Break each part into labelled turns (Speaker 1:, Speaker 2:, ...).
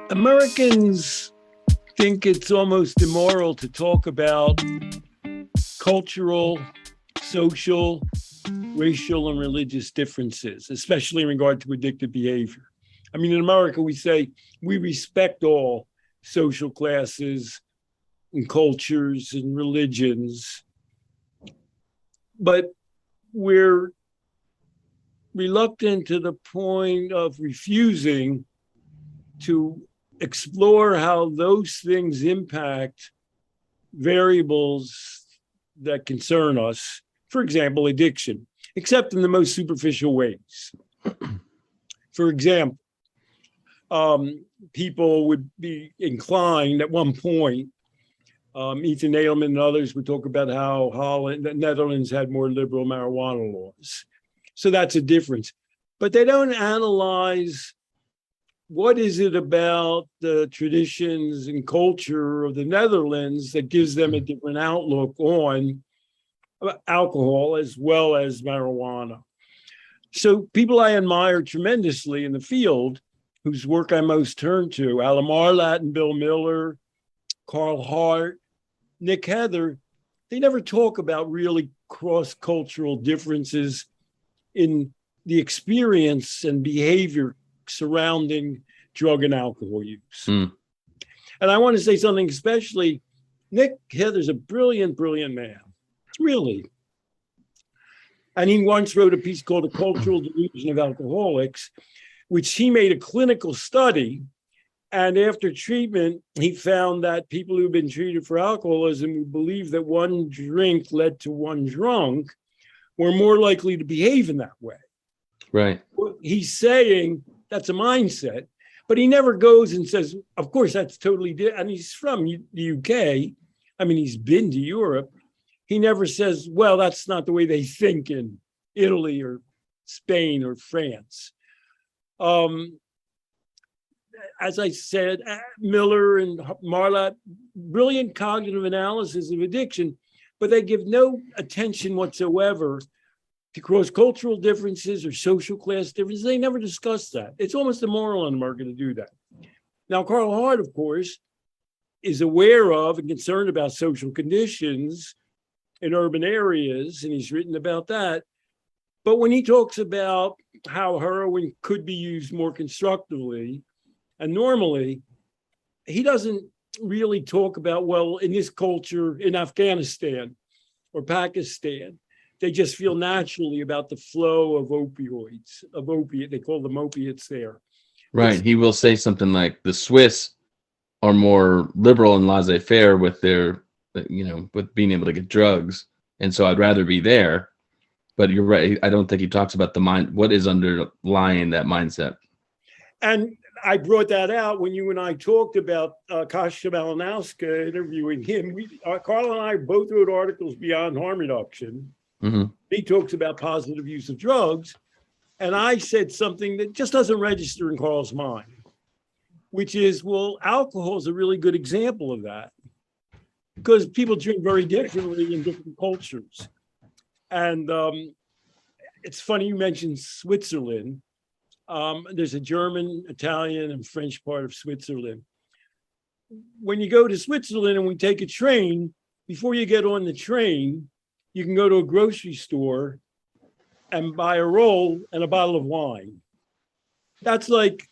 Speaker 1: Americans think it's almost immoral to talk about cultural, social, racial, and religious differences, especially in regard to addictive behavior. I mean, in America, we say we respect all social classes and cultures and religions, but we're reluctant to the point of refusing to explore how those things impact variables that concern us. For example, addiction, except in the most superficial ways. For example, people would be inclined at one point, Ethan Nadelmann and others would talk about how the Netherlands had more liberal marijuana laws. So that's a difference. But they don't analyze what is it about the traditions and culture of the Netherlands that gives them a different outlook on alcohol as well as marijuana. So people I admire tremendously in the field, whose work I most turn to, Alan Marlatt and Bill Miller, Carl Hart, Nick Heather, they never talk about really cross-cultural differences in the experience and behavior surrounding drug and alcohol use. And I want to say something, especially Nick Heather's a brilliant, brilliant man, really. And he once wrote a piece called The Cultural Delusion of Alcoholics, which he made a clinical study. And after treatment, he found that people who've been treated for alcoholism who believed that one drink led to one drunk were more likely to behave in that way.
Speaker 2: Right.
Speaker 1: He's saying that's a mindset, but he never goes and says, of course, that's totally different. And he's from the UK. I mean, he's been to Europe. He never says, well, that's not the way they think in Italy or Spain or France. As I said, Miller and Marlatt, brilliant cognitive analysis of addiction, but they give no attention whatsoever to cross-cultural differences or social class differences. They never discuss that. It's almost immoral in America to do that. Now, Carl Hart, of course, is aware of and concerned about social conditions in urban areas, and he's written about that. But when he talks about how heroin could be used more constructively and normally, he doesn't really talk about, well, in this culture in Afghanistan or Pakistan, they just feel naturally about the flow of opioids, of opiate. They call them opiates there.
Speaker 2: Right. He will say something like the Swiss are more liberal and laissez-faire with their, with being able to get drugs. And so I'd rather be there. But you're right. I don't think he talks about the mind, what is underlying that mindset.
Speaker 1: And I brought that out when you and I talked about Kasia Malinowska interviewing him. Carl and I both wrote articles beyond harm reduction. Mm-hmm. He talks about positive use of drugs. And I said something that just doesn't register in Carl's mind, which is, well, alcohol is a really good example of that because people drink very differently in different cultures. And it's funny you mentioned Switzerland. There's a German, Italian, and French part of Switzerland. When you go to Switzerland and we take a train, before you get on the train, you can go to a grocery store and buy a roll and a bottle of wine. That's like,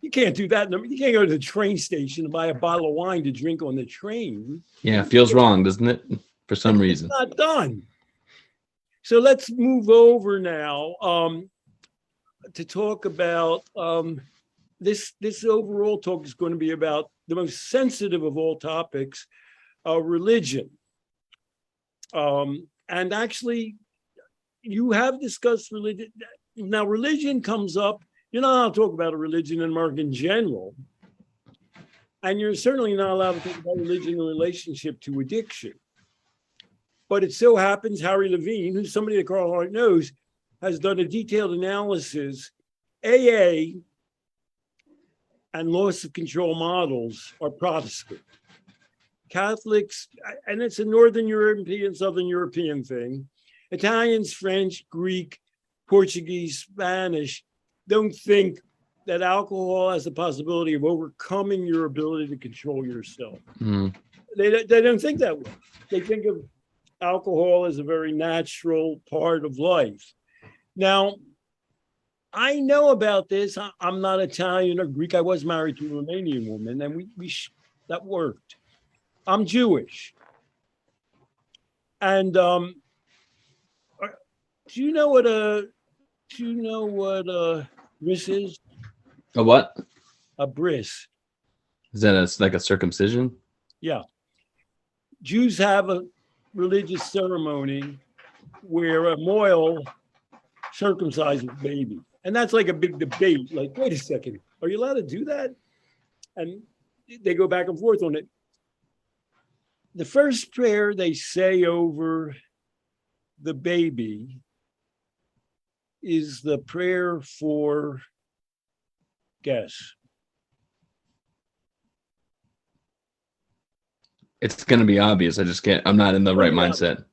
Speaker 1: you can't do that. You can't go to the train station and buy a bottle of wine to drink on the train.
Speaker 2: Yeah, it feels wrong, doesn't it? For some reason.
Speaker 1: It's not done. So let's move over now to talk about this overall talk is going to be about the most sensitive of all topics, religion. And actually, you have discussed religion. Now, religion comes up. You're not allowed to talk about a religion in America in general. And you're certainly not allowed to talk about religion in relationship to addiction. But it so happens Harry Levine, who's somebody that Carl Hart knows, has done a detailed analysis. AA and loss of control models are Protestant. Catholics, and it's a Northern European, Southern European thing. Italians, French, Greek, Portuguese, Spanish don't think that alcohol has the possibility of overcoming your ability to control yourself.
Speaker 2: Mm.
Speaker 1: They don't think that way. They think of alcohol as a very natural part of life. Now, I know about this. I'm not Italian or Greek. I was married to a Romanian woman, and that worked. I'm Jewish. And do you know what a bris is?
Speaker 2: A what?
Speaker 1: A bris.
Speaker 2: Is that like a circumcision?
Speaker 1: Yeah. Jews have a religious ceremony where a mohel circumcises a baby. And that's like a big debate. Like, wait a second, are you allowed to do that? And they go back and forth on it. The first prayer they say over the baby is the prayer for, guess.
Speaker 2: It's going to be obvious. I just can't. I'm not in the right mindset.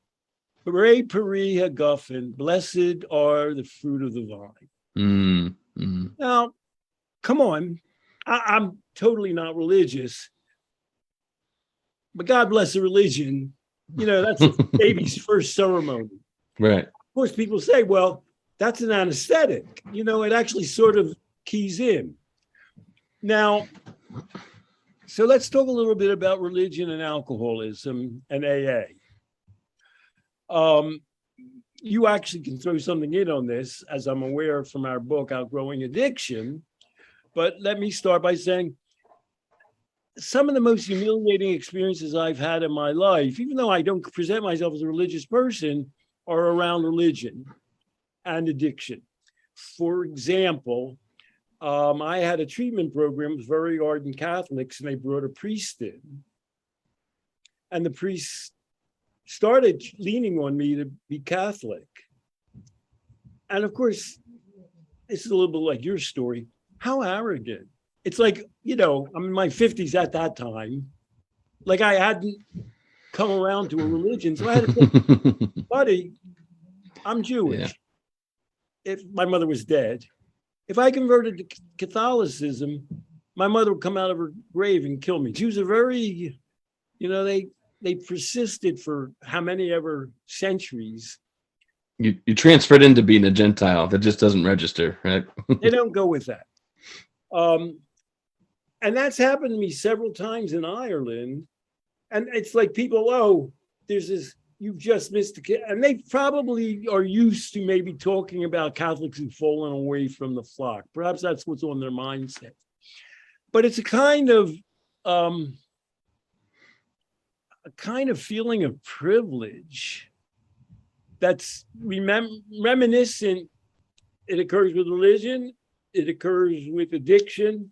Speaker 1: Hooray, Peri Hagafen, blessed are the fruit of the vine. Now, come on. I'm totally not religious, but God bless the religion. You know, that's the baby's first ceremony.
Speaker 2: Right.
Speaker 1: Of course, people say, well, that's an anesthetic. You know, it actually sort of keys in. Now, so let's talk a little bit about religion and alcoholism and AA. You actually can throw something in on this, as I'm aware from our book, Outgrowing Addiction. But let me start by saying some of the most humiliating experiences I've had in my life, even though I don't present myself as a religious person, are around religion and addiction. For example, I had a treatment program with very ardent Catholics, and they brought a priest in. And the priest started leaning on me to be Catholic. And of course, this is a little bit like your story. How arrogant. It's like, you know, I'm in my 50s at that time. Like I hadn't come around to a religion. So I had to say, buddy, I'm Jewish.
Speaker 2: Yeah.
Speaker 1: If my mother was dead, if I converted to Catholicism, my mother would come out of her grave and kill me. Jews are very, you know, they persisted for how many ever centuries.
Speaker 2: You transferred into being a Gentile. That just doesn't register, right?
Speaker 1: They don't go with that. And that's happened to me several times in Ireland. And it's like people, oh, there's this, you've just missed a kid. And they probably are used to maybe talking about Catholics who've fallen away from the flock. Perhaps that's what's on their mindset. But it's a kind of feeling of privilege that's reminiscent. It occurs with religion. It occurs with addiction.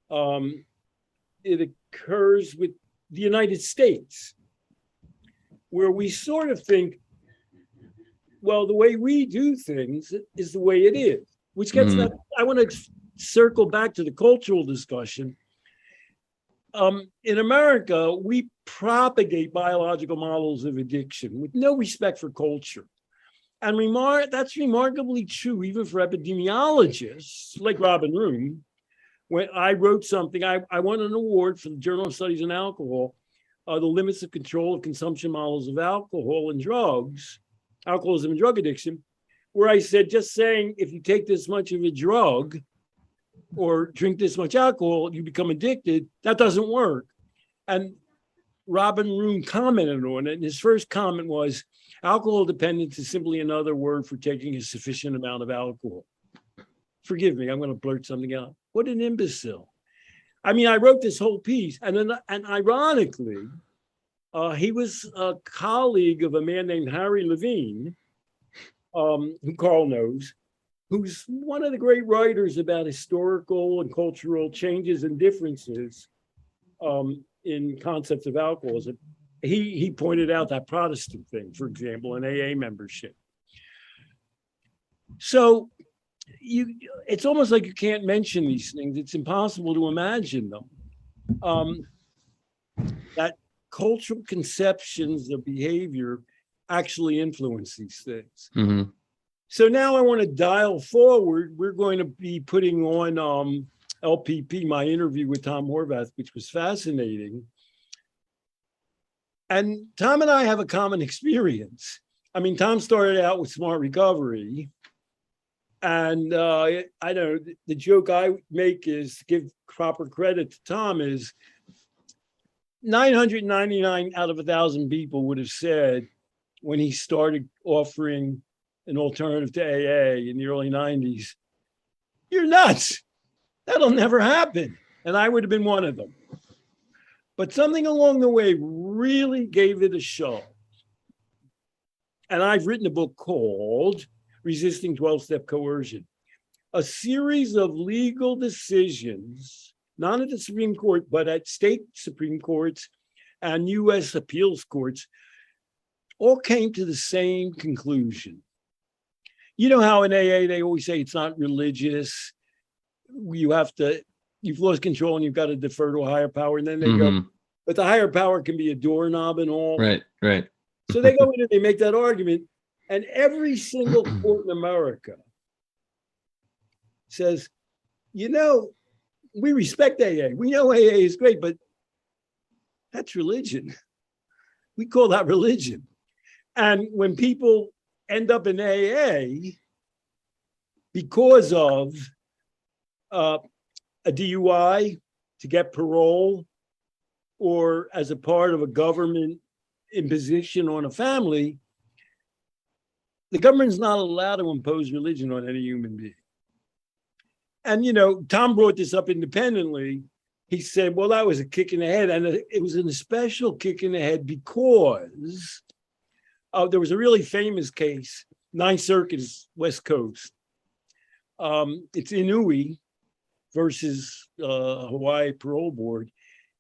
Speaker 1: It occurs with the United States, where we sort of think, well, the way we do things is the way it is, which gets that. I want to circle back to the cultural discussion. In America, we propagate biological models of addiction with no respect for culture. And that's remarkably true even for epidemiologists like Robin Room. When I wrote something, I won an award for the Journal of Studies in Alcohol, the limits of control of consumption models of alcohol and drugs, alcoholism and drug addiction, where I said, just saying, if you take this much of a drug or drink this much alcohol, you become addicted. That doesn't work. And Robin Room commented on it. And his first comment was, alcohol dependence is simply another word for taking a sufficient amount of alcohol. Forgive me, I'm going to blurt something out. What an imbecile. I mean, I wrote this whole piece, and ironically, he was a colleague of a man named Harry Levine, who Carl knows, who's one of the great writers about historical and cultural changes and differences in concepts of alcoholism. He pointed out that Protestant thing, for example, in AA membership. So it's almost like you can't mention these things. It's impossible to imagine them. that cultural conceptions of behavior actually influence these things.
Speaker 2: Mm-hmm.
Speaker 1: So now I want to dial forward. We're going to be putting on LPP, my interview with Tom Horvath, which was fascinating. And Tom and I have a common experience. I mean, Tom started out with Smart Recovery. And I know the joke I make is, to give proper credit to Tom, is 999 out of 1,000 people would have said, when he started offering an alternative to AA in the early 90s, "You're nuts. That'll never happen." And I would have been one of them. But something along the way really gave it a shove. And I've written a book called Resisting 12-Step Coercion, a series of legal decisions, not at the Supreme Court, but at state Supreme Courts and US appeals courts, all came to the same conclusion. You know how in AA, they always say it's not religious. You've lost control and you've got to defer to a higher power. And then they go, but the higher power can be a doorknob and all.
Speaker 2: Right.
Speaker 1: So they go in and they make that argument. And every single court in America says, we respect AA. We know AA is great, but that's religion. We call that religion. And when people end up in AA because of a DUI, to get parole, or as a part of a government imposition on a family, the government's not allowed to impose religion on any human being. And, Tom brought this up independently. He said, well, that was a kick in the head. And it was a special kick in the head because there was a really famous case, Ninth Circuit, West Coast. It's Inouye versus Hawaii Parole Board.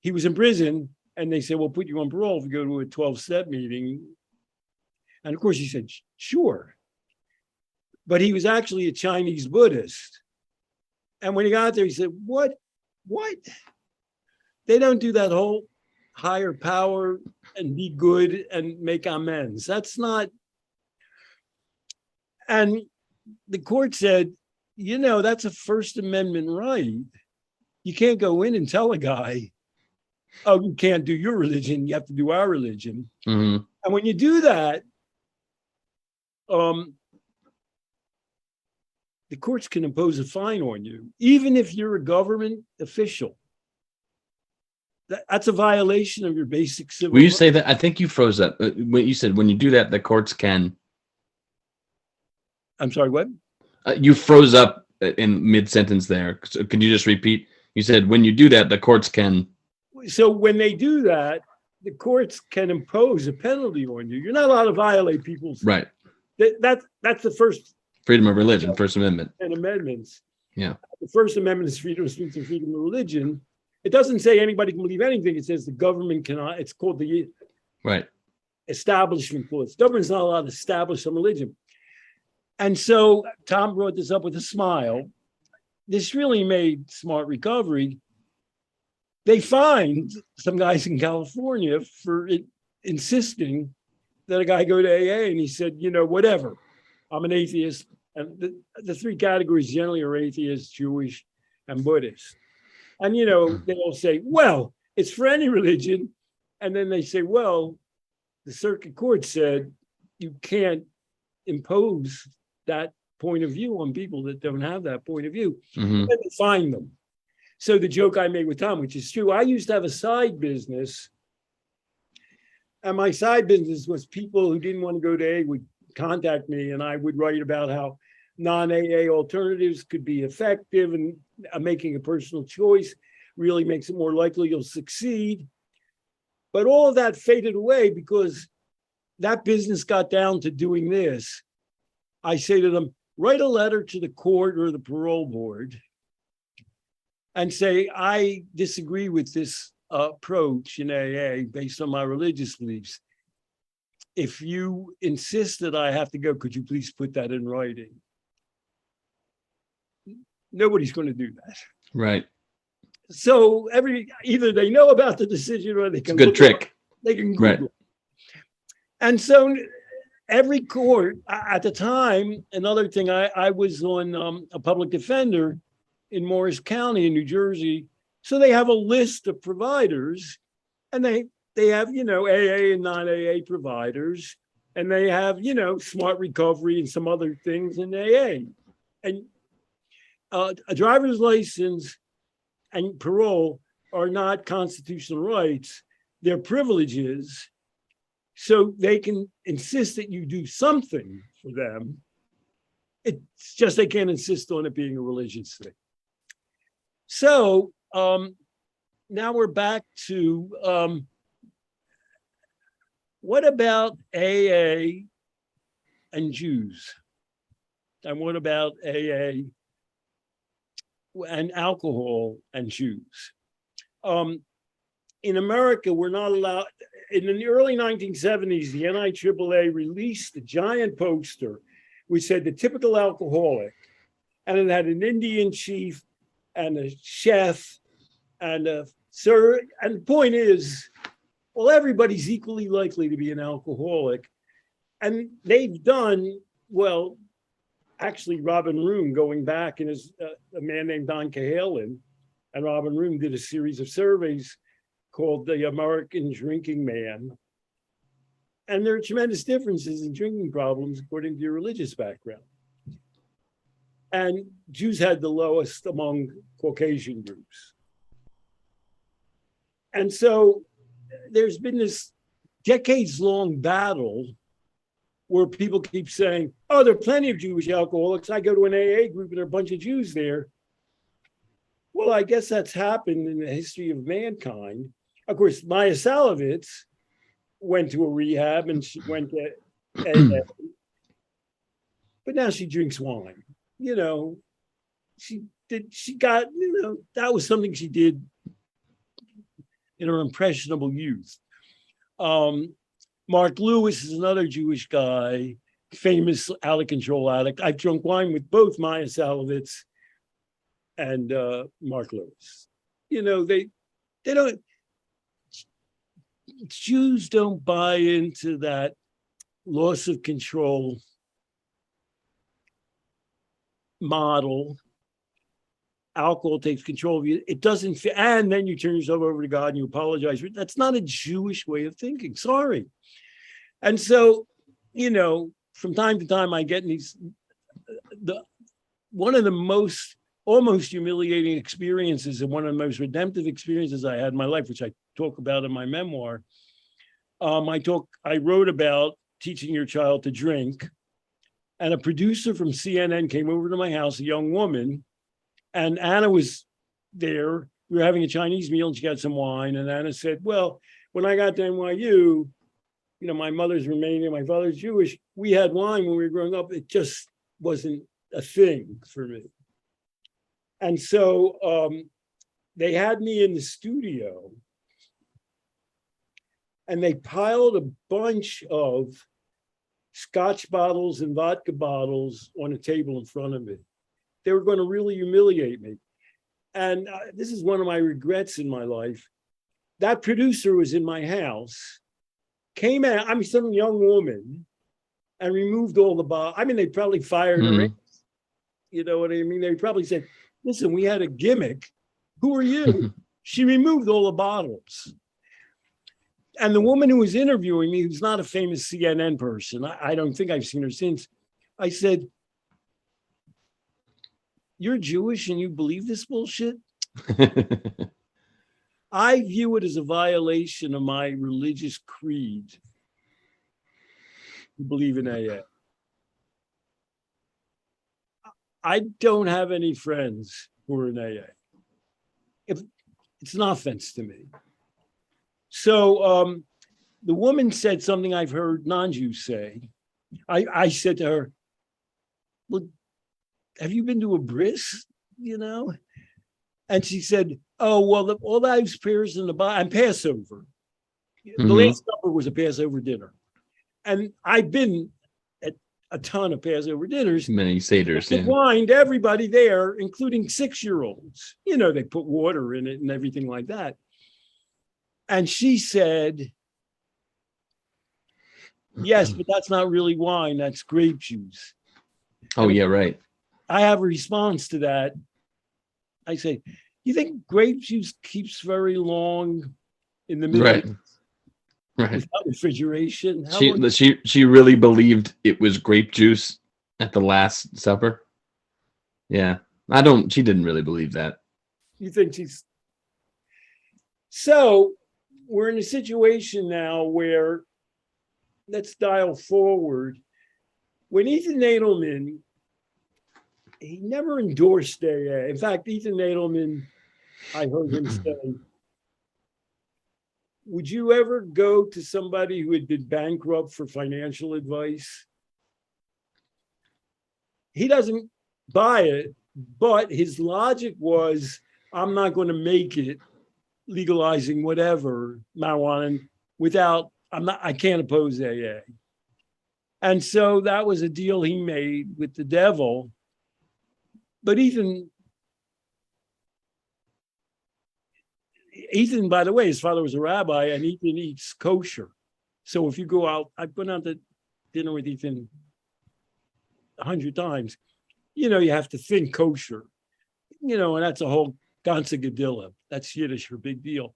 Speaker 1: He was in prison, and they said, we'll put you on parole if you go to a 12-step meeting. And of course, he said, sure. But he was actually a Chinese Buddhist. And when he got there, he said, what? They don't do that whole higher power and be good and make amends. That's not. And the court said, that's a First Amendment right. You can't go in and tell a guy, oh, you can't do your religion, you have to do our religion.
Speaker 2: Mm-hmm.
Speaker 1: And when you do that, the courts can impose a fine on you, even if you're a government official. That's a violation of your basic civil
Speaker 2: Will you
Speaker 1: rights.
Speaker 2: say that? I think you froze up. When you said when you do that, the courts can.
Speaker 1: I'm sorry, what?
Speaker 2: You froze up in mid-sentence there. So can you just repeat? You said when you do that, the courts can.
Speaker 1: So when they do that, the courts can impose a penalty on you. You're not allowed to violate people's.
Speaker 2: Right.
Speaker 1: That's the first.
Speaker 2: Freedom of religion, First Amendment.
Speaker 1: And amendments.
Speaker 2: Yeah.
Speaker 1: The First Amendment is freedom of speech and freedom of religion. It doesn't say anybody can believe anything. It says the government cannot. It's called the Establishment Clause. The government's not allowed to establish some religion. And so Tom brought this up with a smile. This really made Smart Recovery. They fined some guys in California for insisting that a guy go to AA, and he said, whatever. I'm an atheist. And the three categories generally are atheist, Jewish, and Buddhist. And, they all say, well, it's for any religion. And then they say, well, the circuit court said you can't impose that point of view on people that don't have that point of view.
Speaker 2: Mm-hmm.
Speaker 1: And they fine them. So the joke I made with Tom, which is true, I used to have a side business. And my side business was people who didn't want to go to AA would contact me, and I would write about how non-AA alternatives could be effective, and making a personal choice really makes it more likely you'll succeed. But all of that faded away because that business got down to doing this. I say to them, write a letter to the court or the parole board and say, I disagree with this approach in AA based on my religious beliefs. If you insist that I have to go, could you please put that in writing? Nobody's going to do that.
Speaker 2: Right.
Speaker 1: So either they know about the decision or they
Speaker 2: It's a
Speaker 1: can
Speaker 2: good
Speaker 1: look
Speaker 2: trick.
Speaker 1: they can Google.
Speaker 2: Right.
Speaker 1: And so every court at the time, another thing, I was on a public defender in Morris County in New Jersey. So they have a list of providers, and they have, AA and non-AA providers, and they have, smart recovery and some other things in AA. And a driver's license and parole are not constitutional rights. They're privileges. So they can insist that you do something for them. It's just they can't insist on it being a religious thing. So now we're back to what about AA and Jews? And what about AA and alcohol and Jews? In America, we're not allowed. In the early 1970s, the NIAAA released a giant poster which said the typical alcoholic, and it had an Indian chief and a chef and a sir. And the point is, well, everybody's equally likely to be an alcoholic. And they've done, well, actually, Robin Room, going back, and is a man named Don Cahalan, and Robin Room did a series of surveys called The American Drinking Man. And there are tremendous differences in drinking problems according to your religious background. And Jews had the lowest among Caucasian groups. And so there's been this decades-long battle where people keep saying, oh, there are plenty of Jewish alcoholics. I go to an AA group and there are a bunch of Jews there. Well, I guess that's happened in the history of mankind. Of course, Maya Salovitz went to a rehab and she went to AA, but now she drinks wine. That was something she did in her impressionable youth. Mark Lewis is another Jewish guy, famous out of control addict. I've drunk wine with both Maya Salovitz and Mark Lewis. They don't. Jews don't buy into that loss of control model. Alcohol takes control of you. It doesn't fit, and then you turn yourself over to God and you apologize. That's not a Jewish way of thinking. Sorry. And so, from time to time, I get in one of the most almost humiliating experiences and one of the most redemptive experiences I had in my life, which I talk about in my memoir. I wrote about teaching your child to drink, and a producer from CNN came over to my house, a young woman, and Anna was there. We were having a Chinese meal and she got some wine, and Anna said, well, when I got to NYU, my mother's Romanian, my father's Jewish. We had wine when we were growing up. It just wasn't a thing for me. And so they had me in the studio and they piled a bunch of scotch bottles and vodka bottles on a table in front of me. They were going to really humiliate me. And this is one of my regrets in my life. That producer was in my house, came out, some young woman, and removed all the bottles. They probably fired her. You know what I mean? They probably said, listen, we had a gimmick. Who are you? She removed all the bottles. And the woman who was interviewing me, who's not a famous CNN person, I don't think I've seen her since, I said, you're Jewish and you believe this bullshit? I view it as a violation of my religious creed to believe in AA. I don't have any friends who are in AA. It's an offense to me. So the woman said something I've heard non-Jews say. I said to her, well, have you been to a bris, And she said, oh, well, all those prayers in the Bible, and Passover. The Last Supper was a Passover dinner. And I've been at a ton of Passover dinners.
Speaker 2: Many Seder's,
Speaker 1: They
Speaker 2: yeah.
Speaker 1: wined everybody there, including 6-year-olds. You know, they put water in it and everything like that. And she said, yes, but that's not really wine. That's grape juice.
Speaker 2: Oh, yeah, right.
Speaker 1: I have a response to that. I say, you think grape juice keeps very long in the Middle
Speaker 2: Right.
Speaker 1: East
Speaker 2: Right.
Speaker 1: without refrigeration? How long?
Speaker 2: She really believed it was grape juice at the Last Supper. Yeah. She didn't really believe that.
Speaker 1: You think she's... So we're in a situation now where, let's dial forward. When Ethan Nadelmann, he never endorsed AA. In fact, Ethan Nadelmann, I heard him say, would you ever go to somebody who had been bankrupt for financial advice? He doesn't buy it, but his logic was, I'm not going to make it legalizing whatever marijuana without, I can't oppose AA. And so that was a deal he made with the devil. But Ethan, by the way, his father was a rabbi, and Ethan eats kosher. So if you go out, I've been out to dinner with Ethan 100 times. You know, you have to think kosher, you know, and that's a whole ganze Gedilla. That's Yiddish for big deal.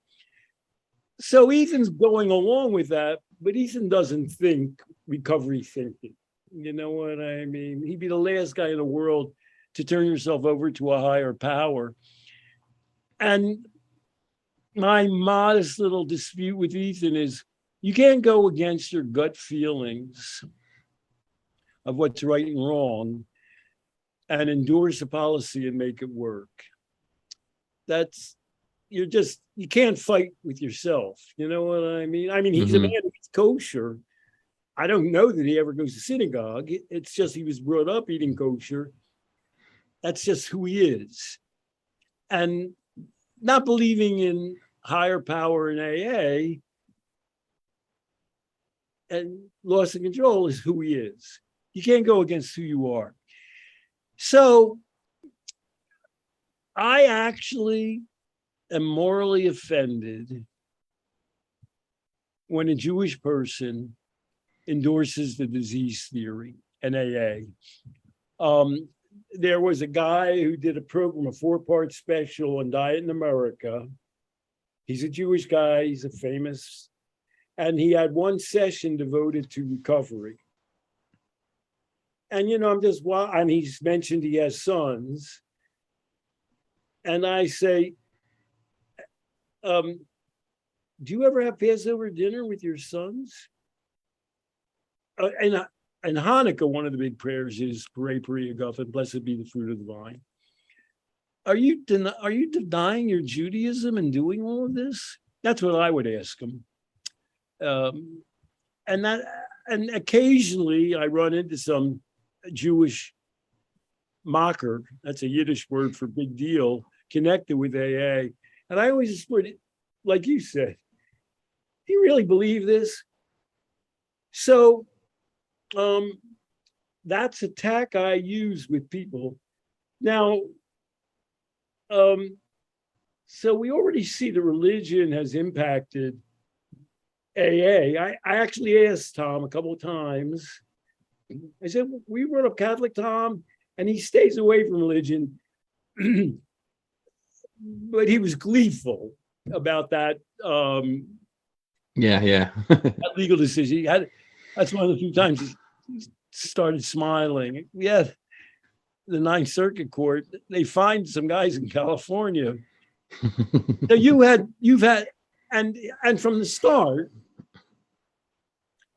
Speaker 1: So Ethan's going along with that, but Ethan doesn't think recovery thinking. You know what I mean? He'd be the last guy in the world to turn yourself over to a higher power. And my modest little dispute with Ethan is, you can't go against your gut feelings of what's right and wrong and endorse a policy and make it work. You can't fight with yourself. You know what I mean? I mean, he's a man who's kosher. I don't know that he ever goes to synagogue. It's just he was brought up eating kosher. That's just who he is. And not believing in higher power in AA and loss of control is who he is. You can't go against who you are. So I actually am morally offended when a Jewish person endorses the disease theory and AA. There was a guy who did a program, a 4-part special on diet in America. He's a Jewish guy, he's a famous, and he had one session devoted to recovery. And, you know, and he's mentioned he has sons. And I say, do you ever have Passover dinner with your sons? And Hanukkah, one of the big prayers is Pere Pere Guffin, blessed be the fruit of the vine. Are you denying your Judaism and doing all of this? That's what I would ask him. And occasionally I run into some Jewish mocker, that's a Yiddish word for big deal, connected with AA. And I always just put it, like you said, do you really believe this? So that's a tack I use with people. Now, so we already see the religion has impacted AA. I actually asked Tom a couple of times. I said, were you brought up Catholic, Tom? And he stays away from religion. But he was gleeful about that. That legal decision. That's one of the few times he started smiling. Yeah, the Ninth Circuit Court, they fined some guys in California. So you've had, and from the start,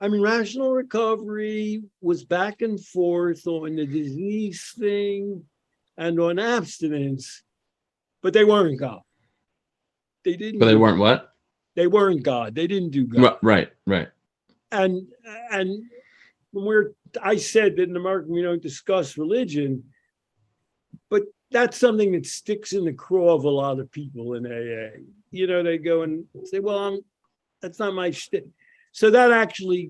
Speaker 1: I mean, Rational Recovery was back and forth on the disease thing and on abstinence, but they weren't God. They didn't.
Speaker 2: But they weren't what?
Speaker 1: They weren't God. They didn't do God.
Speaker 2: Right.
Speaker 1: And when I said that in America we don't discuss religion, but that's something that sticks in the craw of a lot of people in AA. You know, they go and say, well, that's not my shtick. So that actually,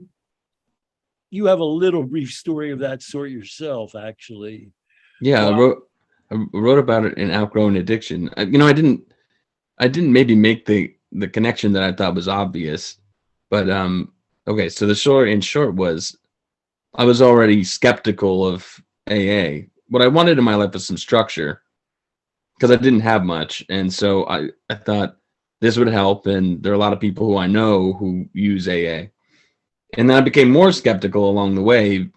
Speaker 1: you have a little brief story of that sort yourself, actually.
Speaker 2: Yeah, I wrote about it in Outgrowing Addiction. I didn't maybe make the connection that I thought was obvious, but okay. So the short in short was I was already skeptical of AA. What I wanted in my life was some structure because I didn't have much, and so I thought this would help. And there are a lot of people who I know who use AA, and then I became more skeptical along the way.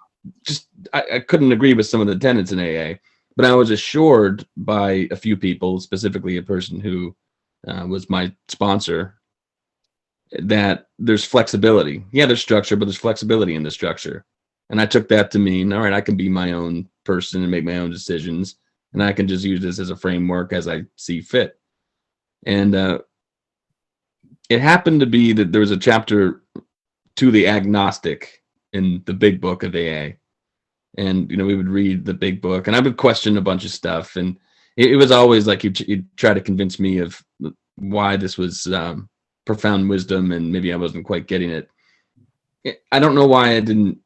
Speaker 2: Just I couldn't agree with some of the tenets in AA, but I was assured by a few people, specifically a person who was my sponsor, that there's flexibility. Yeah, there's structure, but there's flexibility in the structure. And I took that to mean, all right, I can be my own person and make my own decisions, and I can just use this as a framework as I see fit. And it happened to be that there was a chapter to the agnostic in the big book of AA. And, we would read the big book and I would question a bunch of stuff. And it was always like you'd try to convince me of why this was profound wisdom, and maybe I wasn't quite getting it. I don't know why it didn't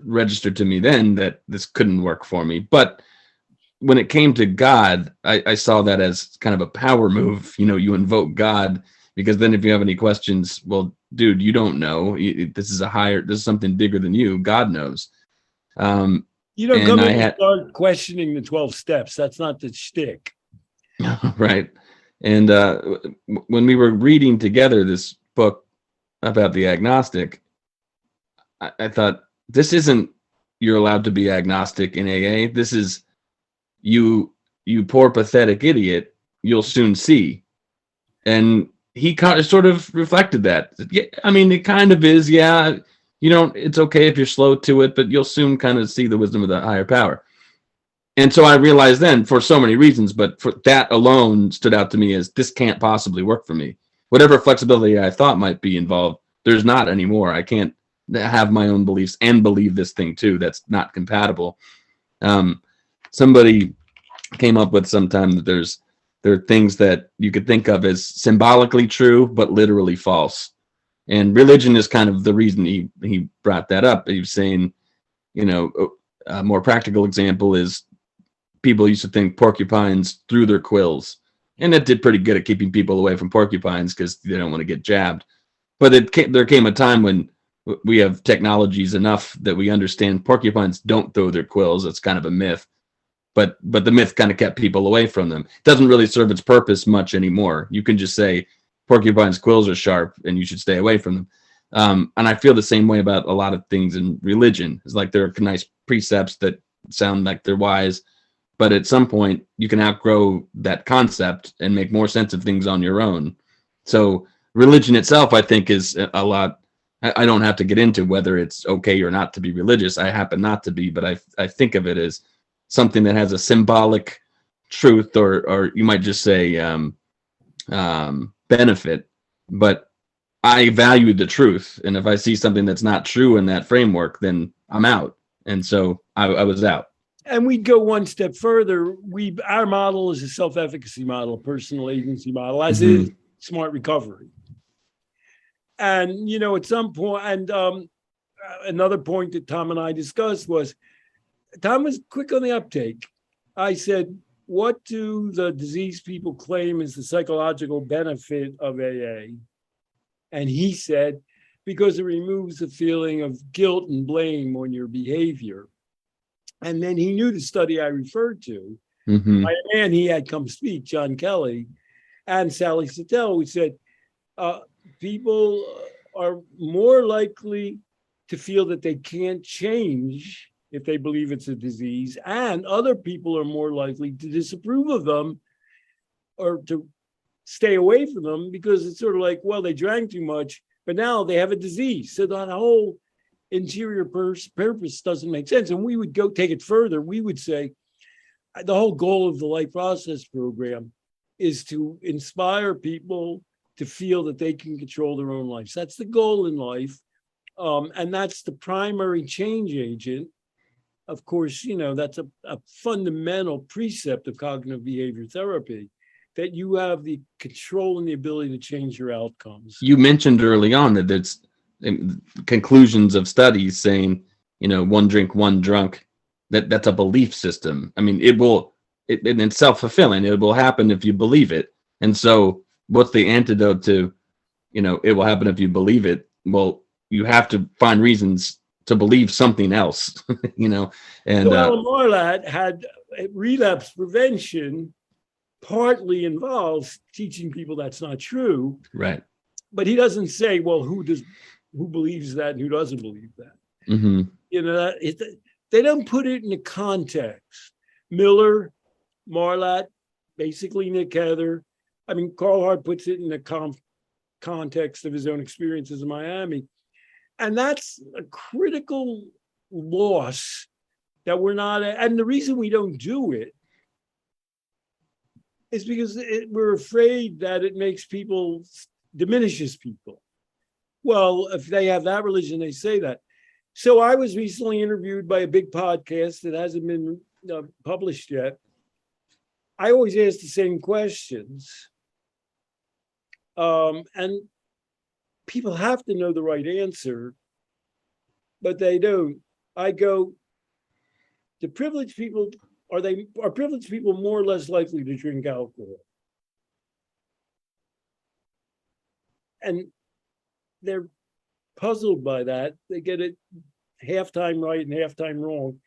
Speaker 2: register to me then that this couldn't work for me. But when it came to God, I saw that as kind of a power move. You invoke God, because then if you have any questions, well, dude, you don't know. This is something bigger than you. God knows.
Speaker 1: You don't come in and start questioning the 12 steps. That's not the shtick.
Speaker 2: Right. And when we were reading together this book about the agnostic, I thought, this isn't you're allowed to be agnostic in AA. This is you poor pathetic idiot. You'll soon see. And he sort of reflected that. Yeah, I mean, it kind of is. Yeah, it's okay if you're slow to it, but you'll soon kind of see the wisdom of the higher power. And so I realized then, for so many reasons, but for that alone stood out to me as this can't possibly work for me. Whatever flexibility I thought might be involved, there's not anymore. I can't have my own beliefs and believe this thing too. That's not compatible. Somebody came up with sometime that there are things that you could think of as symbolically true, but literally false. And religion is kind of the reason he brought that up. He was saying, a more practical example is people used to think porcupines threw their quills, and it did pretty good at keeping people away from porcupines because they don't want to get jabbed. But there came a time when we have technologies enough that we understand porcupines don't throw their quills. That's kind of a myth. But the myth kind of kept people away from them. It doesn't really serve its purpose much anymore. You can just say porcupines' quills are sharp and you should stay away from them. And I feel the same way about a lot of things in religion. It's like there are nice precepts that sound like they're wise, but at some point you can outgrow that concept and make more sense of things on your own. So religion itself, I think, is a lot. I don't have to get into whether it's okay or not to be religious. I happen not to be, but I think of it as something that has a symbolic truth, or you might just say benefit. But I value the truth, and if I see something that's not true in that framework, then I'm out. And so I was out.
Speaker 1: And we'd go one step further. Our model is a self-efficacy model, a personal agency model, as is smart recovery. And, at some point, and another point that Tom and I discussed was, Tom was quick on the uptake. I said, what do the diseased people claim is the psychological benefit of AA? And he said, because it removes the feeling of guilt and blame on your behavior. And then he knew the study I referred to by a man he had come speak, John Kelly, and Sally Sattel, who said, people are more likely to feel that they can't change if they believe it's a disease, and other people are more likely to disapprove of them or to stay away from them because it's sort of like, well, they drank too much, but now they have a disease. So that whole interior purpose doesn't make sense. And we would go take it further. We would say the whole goal of the Life Process program is to inspire people to feel that they can control their own lives. That's the goal in life. And that's the primary change agent. Of course, that's a fundamental precept of cognitive behavior therapy, that you have the control and the ability to change your outcomes.
Speaker 2: You mentioned early on that there's conclusions of studies saying one drink, one drunk, that's a belief system. I mean, it's self-fulfilling. It will happen if you believe it. And so what's the antidote to, it will happen if you believe it? Well, you have to find reasons to believe something else, and
Speaker 1: So Alan Marlatt had relapse prevention partly involves teaching people that's not true.
Speaker 2: right.
Speaker 1: But he doesn't say, well, who believes that and who doesn't believe that?
Speaker 2: Mm-hmm.
Speaker 1: They don't put it in a context. Miller, Marlatt, basically Nick Heather. I mean, Carl Hart puts it in the context of his own experiences in Miami. And that's a critical loss that we're not, and the reason we don't do it is because we're afraid that it diminishes people. Well, if they have that religion, they say that. So I was recently interviewed by a big podcast that hasn't been published yet. I always ask the same questions. And people have to know the right answer, but they don't. I go, the privileged people, are privileged people more or less likely to drink alcohol? And they're puzzled by that. They get it half-time right and half-time wrong.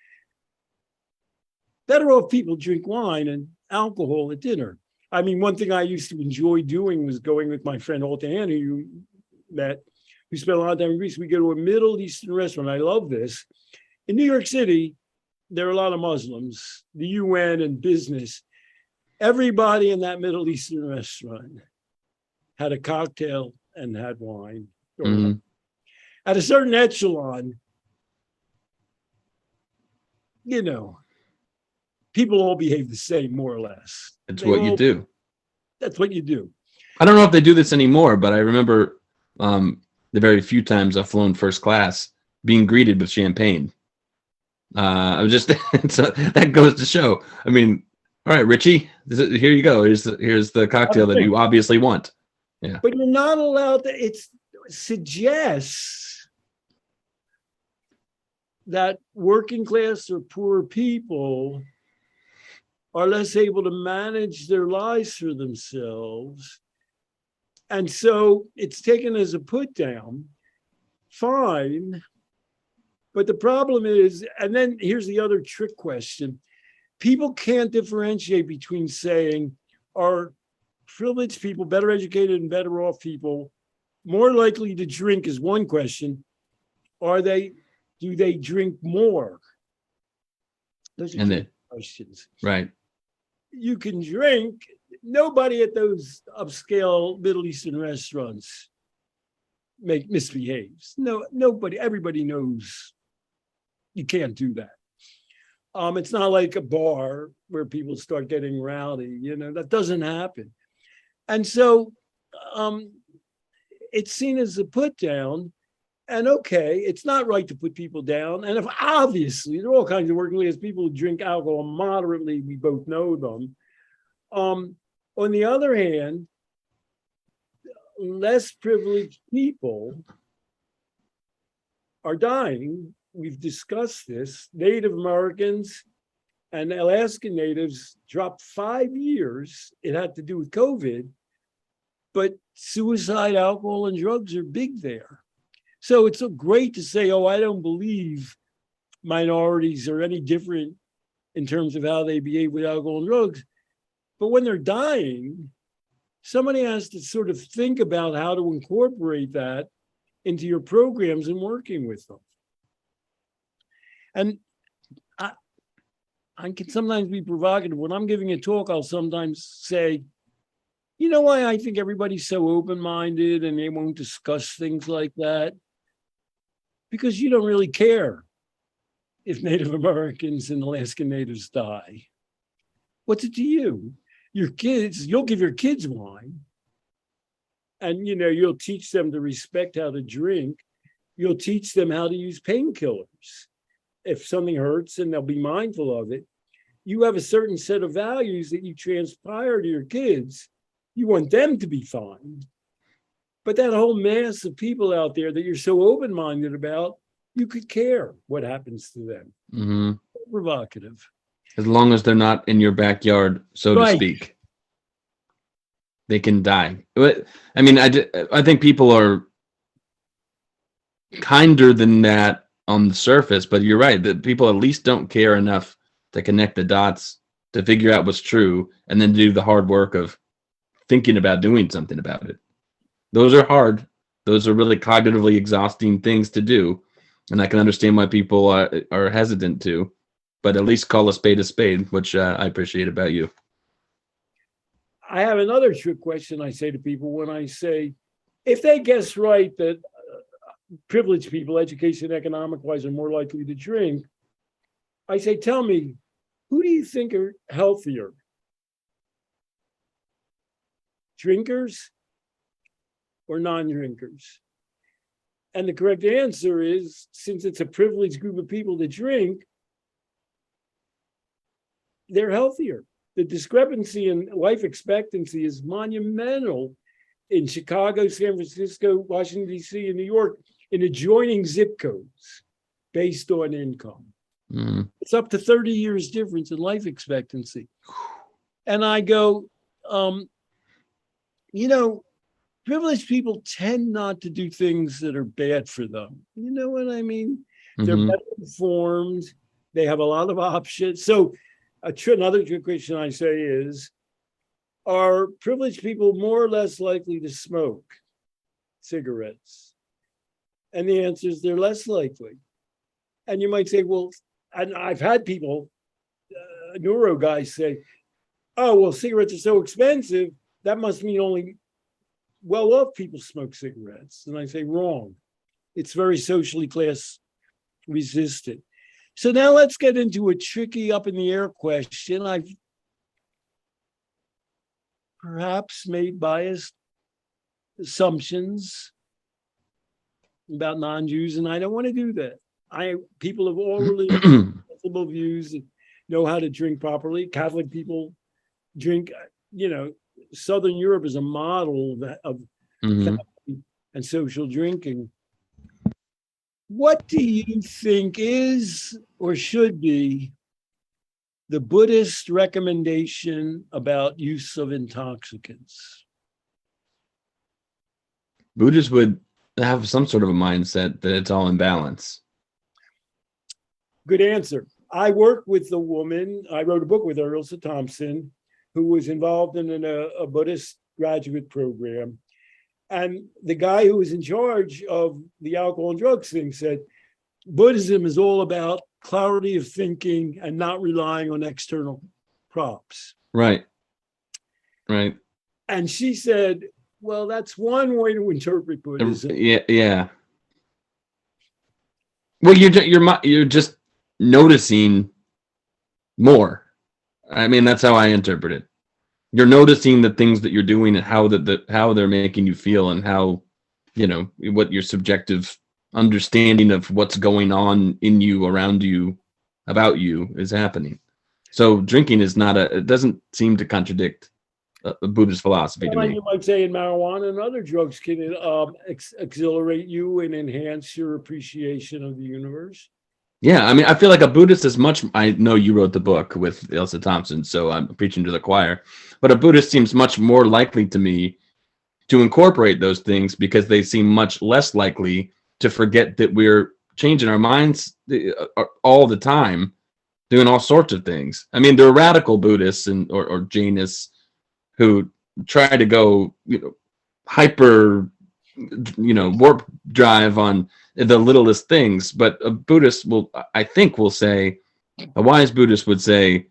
Speaker 1: Better off people drink wine and alcohol at dinner. I mean, one thing I used to enjoy doing was going with my friend Altan, who you met, who spent a lot of time in Greece. We go to a Middle Eastern restaurant. I love this. In New York City, there are a lot of Muslims, the UN and business. Everybody in that Middle Eastern restaurant had a cocktail and had wine.
Speaker 2: Mm-hmm.
Speaker 1: At a certain echelon, people all behave the same, more or less.
Speaker 2: It's what you do.
Speaker 1: That's what you do.
Speaker 2: I don't know if they do this anymore, but I remember the very few times I've flown first class being greeted with champagne. I was just so that goes to show. I mean, all right, Richie, here you go. Here's the cocktail that you obviously want. Yeah,
Speaker 1: but you're not allowed to. It suggests that working class or poor people are less able to manage their lives for themselves. And so it's taken as a put down. Fine. But the problem is, and then here's the other trick question. People can't differentiate between saying, are privileged people, better educated and better off people, more likely to drink is one question. Do they drink more? Those are two questions.
Speaker 2: Right.
Speaker 1: You can drink. Nobody at those upscale Middle Eastern restaurants misbehaves. No, nobody, everybody knows you can't do that. It's not like a bar where people start getting rowdy, that doesn't happen. And so it's seen as a put down. And okay, it's not right to put people down. And if obviously there are all kinds of working class people who drink alcohol moderately, we both know them. On the other hand, less privileged people are dying. We've discussed this. Native Americans and Alaskan Natives dropped 5 years. It had to do with COVID, but suicide, alcohol, and drugs are big there. So it's so great to say, I don't believe minorities are any different in terms of how they behave with alcohol and drugs. But when they're dying, somebody has to sort of think about how to incorporate that into your programs and working with them. And I can sometimes be provocative. When I'm giving a talk, I'll sometimes say, you know why I think everybody's so open-minded and they won't discuss things like that? Because you don't really care if Native Americans and Alaskan Natives die. What's it to you? Your kids, you'll give your kids wine. And, you'll teach them to respect how to drink. You'll teach them how to use painkillers. If something hurts, and they'll be mindful of it. You have a certain set of values that you transpire to your kids. You want them to be fine. But that whole mass of people out there that you're so open-minded about, you could care what happens to them.
Speaker 2: Mm-hmm.
Speaker 1: Provocative.
Speaker 2: As long as they're not in your backyard, so to speak, they can die. But I mean, I think people are kinder than that on the surface, but you're right that people at least don't care enough to connect the dots to figure out what's true and then do the hard work of thinking about doing something about it. Those are hard. Those are really cognitively exhausting things to do. And I can understand why people are hesitant to, but at least call a spade, which I appreciate about you.
Speaker 1: I have another trick question I say to people when I say, if they guess right that privileged people, education, economic wise, are more likely to drink, I say, tell me, who do you think are healthier? Drinkers or non-drinkers? And the correct answer is, since it's a privileged group of people to drink, they're healthier. The discrepancy in life expectancy is monumental in Chicago, San Francisco, Washington, D.C., and New York, in adjoining zip codes based on income. Mm. It's up to 30 years difference in life expectancy. And I go, privileged people tend not to do things that are bad for them. You know what I mean? Mm-hmm. They're better informed. They have a lot of options. So another trick question I say is, are privileged people more or less likely to smoke cigarettes? And the answer is they're less likely. And you might say, well, and I've had people, neuro guys say, oh, well, cigarettes are so expensive, that must mean only well-off people smoke cigarettes. And I say, wrong. It's very socially class resistant. So now let's get into a tricky up in the air question. I've perhaps made biased assumptions about non-Jews, and I don't want to do that. People of all religions, sensible views, know how to drink properly. Catholic people drink, Southern Europe is a model of family and social drinking. What do you think is or should be the Buddhist recommendation about use of intoxicants?
Speaker 2: Buddhists would have some sort of a mindset that it's all in balance.
Speaker 1: Good answer. I worked with a woman, I wrote a book with her, Ilsa Thompson, who was involved in a Buddhist graduate program. And the guy who was in charge of the alcohol and drugs thing said, Buddhism is all about clarity of thinking and not relying on external props.
Speaker 2: Right.
Speaker 1: And she said, well, that's one way to interpret Buddhism.
Speaker 2: Yeah. Well, you're just noticing more. I mean, that's how I interpret it. You're noticing the things that you're doing and how they're making you feel, and how, what your subjective understanding of what's going on in you, around you, about you is happening. So drinking it doesn't seem to contradict a Buddhist philosophy to me.
Speaker 1: You might say in marijuana and other drugs can exhilarate you and enhance your appreciation of the universe.
Speaker 2: Yeah, I mean, I feel like a Buddhist is much. I know you wrote the book with Ilsa Thompson, so I'm preaching to the choir. But a Buddhist seems much more likely to me to incorporate those things, because they seem much less likely to forget that we're changing our minds all the time, doing all sorts of things. I mean, there are radical Buddhists or Jainists who try to go, hyper, warp drive on the littlest things. But a Buddhist will say, a wise Buddhist would say,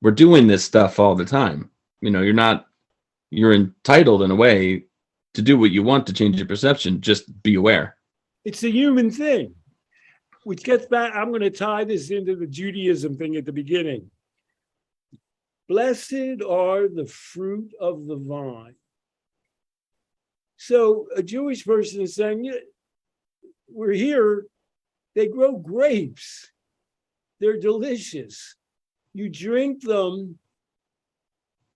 Speaker 2: we're doing this stuff all the time. You're entitled in a way to do what you want to change your perception. Just be aware.
Speaker 1: It's a human thing, which gets back. I'm going to tie this into the Judaism thing at the beginning. Blessed are the fruit of the vine. So a Jewish person is saying, we're here, they grow grapes. They're delicious. You drink them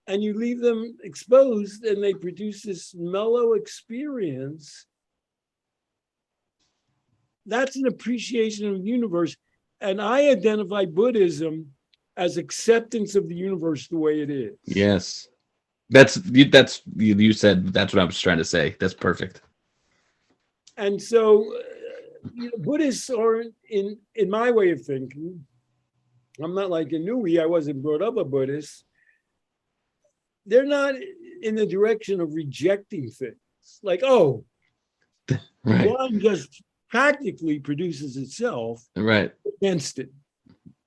Speaker 1: and you leave them exposed, and they produce this mellow experience. that's an appreciation of the universe. And I identify Buddhism as acceptance of the universe the way it is.
Speaker 2: Yes. You said that's what I was trying to say. That's perfect.
Speaker 1: And so, Buddhists are, in my way of thinking, I'm not like Inui, I wasn't brought up a Buddhist. They're not in the direction of rejecting things. Like, oh,
Speaker 2: Right.
Speaker 1: wine just practically produces itself
Speaker 2: Right.
Speaker 1: against it.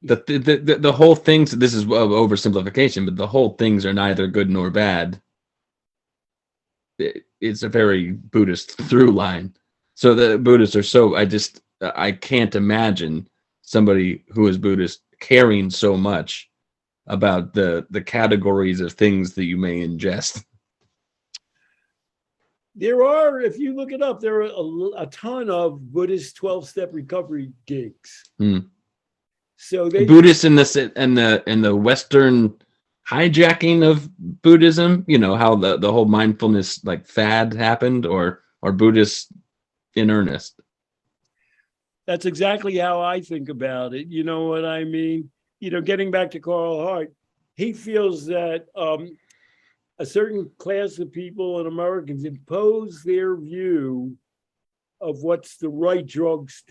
Speaker 2: The whole things, this is oversimplification, but the whole things are neither good nor bad. It's a very Buddhist through line. So the Buddhists are I can't imagine somebody who is Buddhist caring so much about the categories of things that you may ingest.
Speaker 1: There are, if you look it up, there are a ton of Buddhist 12-step recovery gigs. So they
Speaker 2: Buddhists in the Western hijacking of Buddhism, how the whole mindfulness like fad happened, or Buddhists in earnest.
Speaker 1: That's exactly how I think about it. You know what I mean? Getting back to Carl Hart, he feels that a certain class of people and Americans impose their view of what's the right drugs,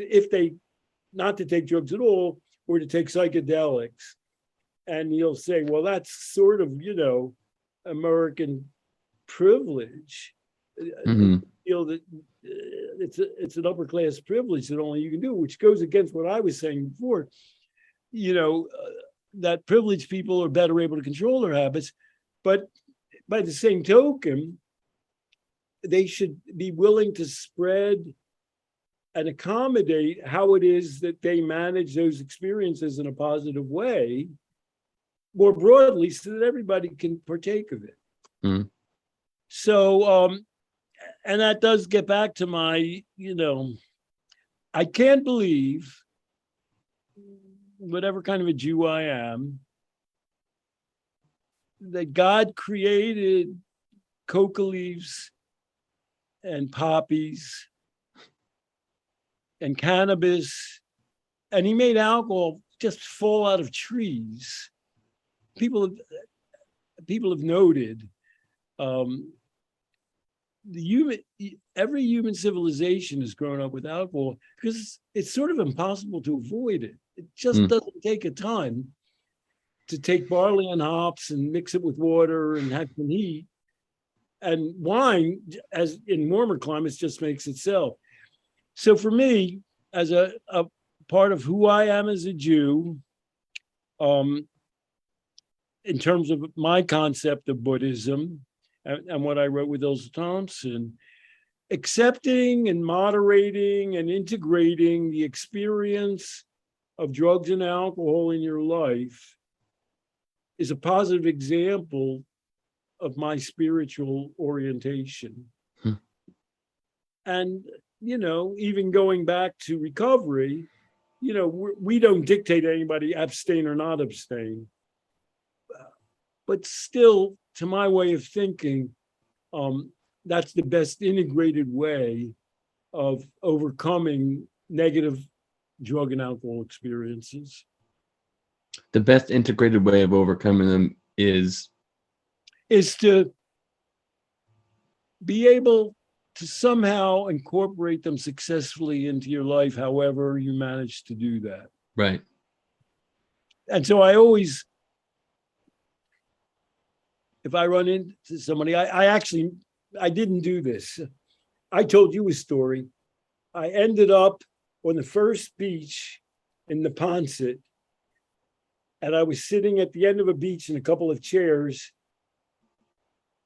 Speaker 1: not to take drugs at all, or to take psychedelics. And you'll say, well, that's sort of, American privilege.
Speaker 2: Mm-hmm.
Speaker 1: Feel that it's an upper class privilege that only you can do, which goes against what I was saying before. That privileged people are better able to control their habits, but by the same token, they should be willing to spread and accommodate how it is that they manage those experiences in a positive way more broadly so that everybody can partake of it.
Speaker 2: Mm.
Speaker 1: So, and that does get back to my, I can't believe, whatever kind of a Jew I am, that God created coca leaves and poppies and cannabis, and he made alcohol just fall out of trees. People have noted every human civilization has grown up with alcohol because it's sort of impossible to avoid it. It just doesn't take a ton to take barley and hops and mix it with water and have some heat. And wine, as in warmer climates, just makes itself. So for me, as a part of who I am as a Jew, in terms of my concept of Buddhism and what I wrote with Ilse Thompson, accepting and moderating and integrating the experience of drugs and alcohol in your life is a positive example of my spiritual orientation. And, even going back to recovery, we don't dictate anybody abstain or not abstain. But still, to my way of thinking, that's the best integrated way of overcoming negative drug and alcohol experiences.
Speaker 2: The best integrated way of overcoming them is
Speaker 1: to be able to somehow incorporate them successfully into your life, however you manage to do that.
Speaker 2: Right.
Speaker 1: And so I always, if I run into somebody, I didn't do this. I told you a story. I ended up on the first beach in Neponset, and I was sitting at the end of a beach in a couple of chairs.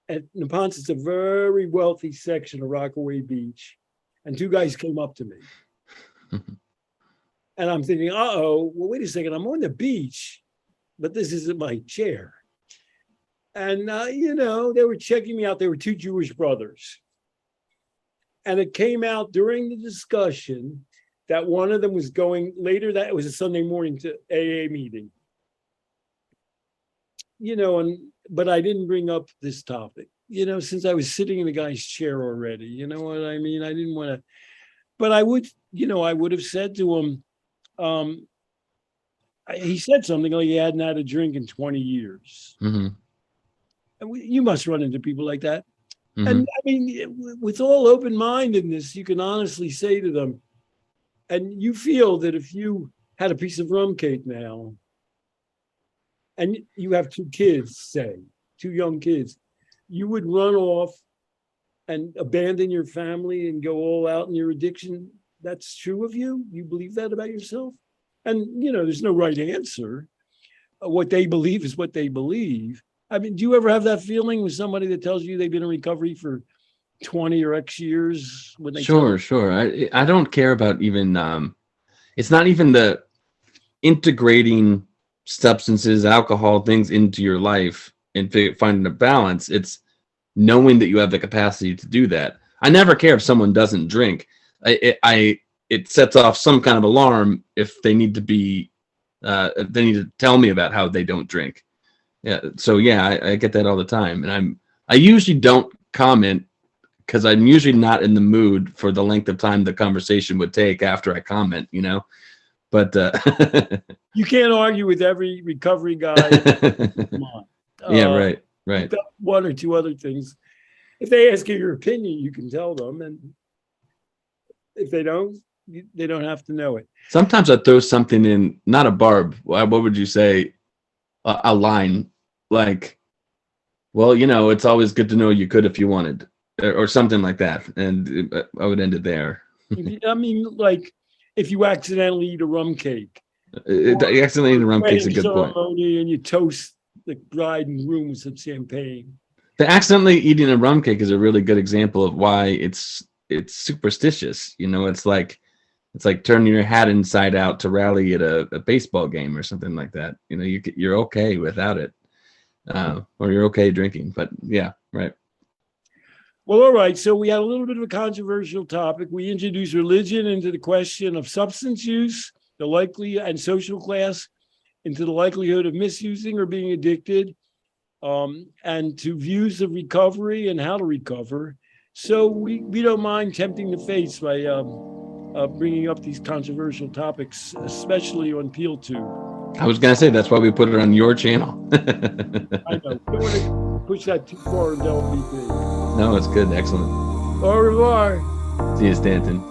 Speaker 1: At Neponset's a very wealthy section of Rockaway Beach, and two guys came up to me. And I'm thinking, well, wait a second, I'm on the beach, but this isn't my chair. And, they were checking me out. They were two Jewish brothers. And it came out during the discussion that one of them was going later, that it was a Sunday morning, to AA meeting. But I didn't bring up this topic, since I was sitting in the guy's chair already. You know what I mean? I didn't want to. But I would, I would have said to him, he said something like he hadn't had a drink in 20 years.
Speaker 2: Mm-hmm.
Speaker 1: And you must run into people like that.
Speaker 2: Mm-hmm.
Speaker 1: And I mean, with all open-mindedness, you can honestly say to them, and you feel that if you had a piece of rum cake now, and you have 2 kids, say, 2 young kids, you would run off and abandon your family and go all out in your addiction. That's true of you? You believe that about yourself? And, there's no right answer. What they believe is what they believe. I mean, do you ever have that feeling with somebody that tells you they've been in recovery for 20 or X years? When they
Speaker 2: Sure. I don't care about even, it's not even the integrating substances, alcohol, things into your life and finding a balance. It's knowing that you have the capacity to do that. I never care if someone doesn't drink. It sets off some kind of alarm if they need to be, they need to tell me about how they don't drink. Yeah. So yeah, I get that all the time, and I usually don't comment because I'm usually not in the mood for the length of time the conversation would take after I comment, But
Speaker 1: you can't argue with every recovery guy. Come on.
Speaker 2: Yeah, right.
Speaker 1: 1 or 2 other things. If they ask you your opinion, you can tell them, and if they don't, they don't have to know it.
Speaker 2: Sometimes I throw something in, not a barb. What would you say? A line like, well, it's always good to know you could if you wanted, or something like that, and I would end it there.
Speaker 1: I mean, like if you accidentally eat a rum cake.
Speaker 2: Accidentally eat a rum cake's a good point.
Speaker 1: And you toast the bride and groom with some champagne.
Speaker 2: The accidentally eating a rum cake is a really good example of why it's superstitious. It's like turning your hat inside out to rally at a baseball game or something like that. You're okay without it, or you're okay drinking. But yeah, right.
Speaker 1: Well, all right. So we had a little bit of a controversial topic. We introduced religion into the question of substance use, the likely and social class into the likelihood of misusing or being addicted, and to views of recovery and how to recover. So we don't mind tempting the fates by bringing up these controversial topics, especially on PeelTube.
Speaker 2: I was going to say, that's why we put it on your channel.
Speaker 1: I know. Don't want to push that too far and delve deep in.
Speaker 2: No, it's good. Excellent.
Speaker 1: Au revoir.
Speaker 2: See you, Stanton.